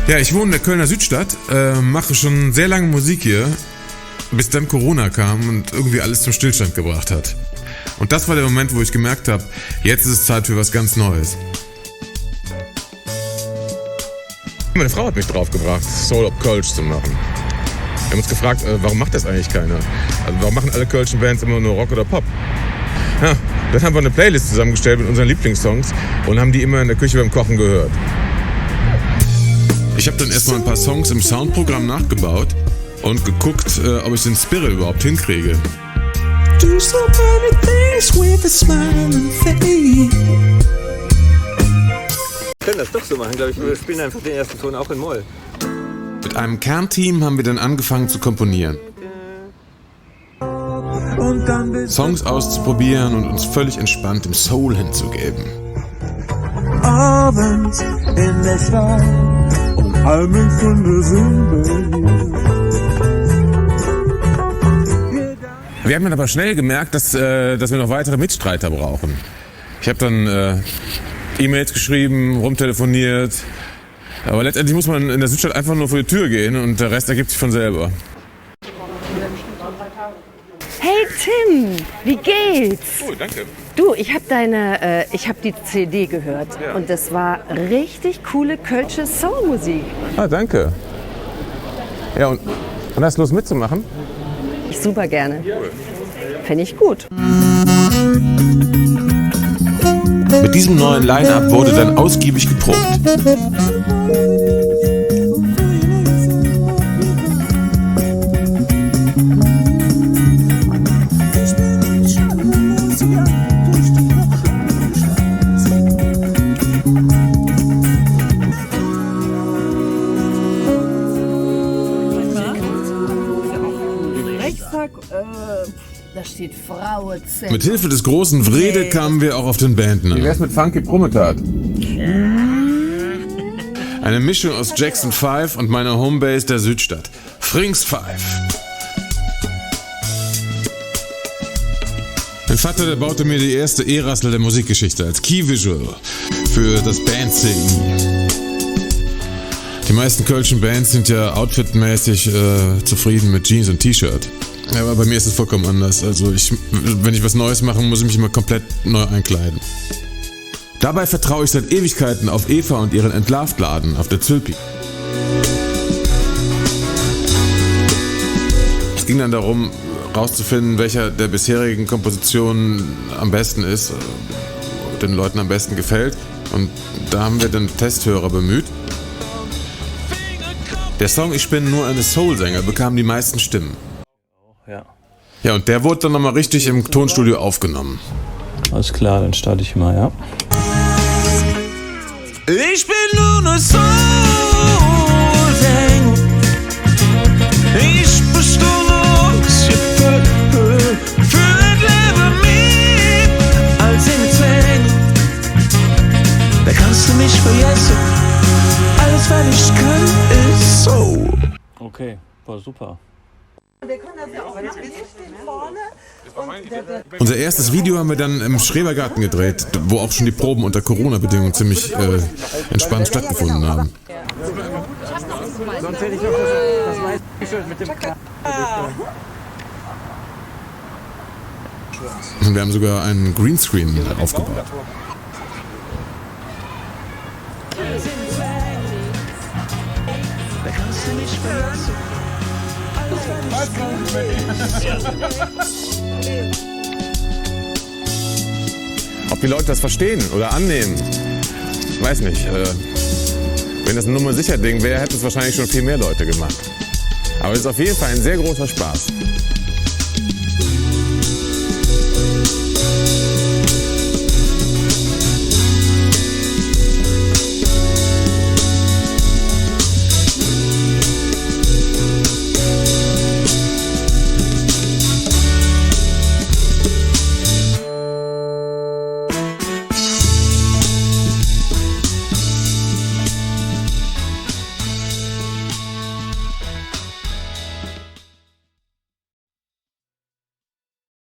Ja, ich wohne in der Kölner Südstadt, mache schon sehr lange Musik hier, bis dann Corona kam und irgendwie alles zum Stillstand gebracht hat. Und das war der Moment, wo ich gemerkt habe, jetzt ist es Zeit für was ganz Neues. Meine Frau hat mich draufgebracht, Soul of Kölsch zu machen. Wir haben uns gefragt, warum macht das eigentlich keiner? Also warum machen alle Kölschen Bands immer nur Rock oder Pop? Ja, dann haben wir eine Playlist zusammengestellt mit unseren Lieblingssongs und haben die immer in der Küche beim Kochen gehört. Ich habe dann erstmal ein paar Songs im Soundprogramm nachgebaut und geguckt, ob ich den Spirit überhaupt hinkriege. Do so many things with a smiling face. Wir können das doch so machen, glaube ich. Wir spielen einfach den ersten Ton auch in Moll. Mit einem Kernteam haben wir dann angefangen zu komponieren. Songs auszuprobieren und uns völlig entspannt dem Soul hinzugeben. Abends in der Stadt und halbe Stunde sind Wir haben dann aber schnell gemerkt, dass wir noch weitere Mitstreiter brauchen. Ich habe dann E-Mails geschrieben, rumtelefoniert. Aber letztendlich muss man in der Südstadt einfach nur vor die Tür gehen und der Rest ergibt sich von selber. Hey Tim, wie geht's? Oh, danke. Du, ich habe die CD gehört und das war richtig coole kölsche Soulmusik. Ah, danke. Ja, und hast du Lust mitzumachen? Ich super gerne. Fände ich gut. Mit diesem neuen Line-Up wurde dann ausgiebig geprobt. Da steht Frauenzimmer. Mit Hilfe des großen Wrede kamen wir auch auf den Bandnamen. Wie wär's mit Funky Prometat? Eine Mischung aus Jackson 5 und meiner Homebase der Südstadt. Frings 5. Mein Vater, der baute mir die erste E-Rassel der Musikgeschichte als Key Visual für das Band-CI. Die meisten kölschen Bands sind ja outfitmäßig zufrieden mit Jeans und T-Shirt. Ja, aber bei mir ist es vollkommen anders. Also wenn ich was Neues mache, muss ich mich immer komplett neu einkleiden. Dabei vertraue ich seit Ewigkeiten auf Eva und ihren Entlarvt-Laden auf der Zülpi. Es ging dann darum, rauszufinden, welcher der bisherigen Kompositionen am besten ist, den Leuten am besten gefällt. Und da haben wir den Testhörer bemüht. Der Song Ich bin nur eine Soul-Sänger bekam die meisten Stimmen. Ja, und der wurde dann nochmal richtig im Tonstudio aufgenommen. Alles klar, dann starte ich mal, ja. Ich bin nur eine Soul-Sänger. Ich bestimme uns für ein Leben mehr als in Zwängen. Da kannst du mich vergessen. Alles, was ich kann, ist Soul. Okay, war super. Unser erstes Video haben wir dann im Schrebergarten gedreht, wo auch schon die Proben unter Corona-Bedingungen ziemlich entspannt stattgefunden haben. Und wir haben sogar einen Greenscreen aufgebaut. Ob die Leute das verstehen oder annehmen, weiß nicht. Wenn das ein Nummer sicher Ding wäre, hätten es wahrscheinlich schon viel mehr Leute gemacht. Aber es ist auf jeden Fall ein sehr großer Spaß.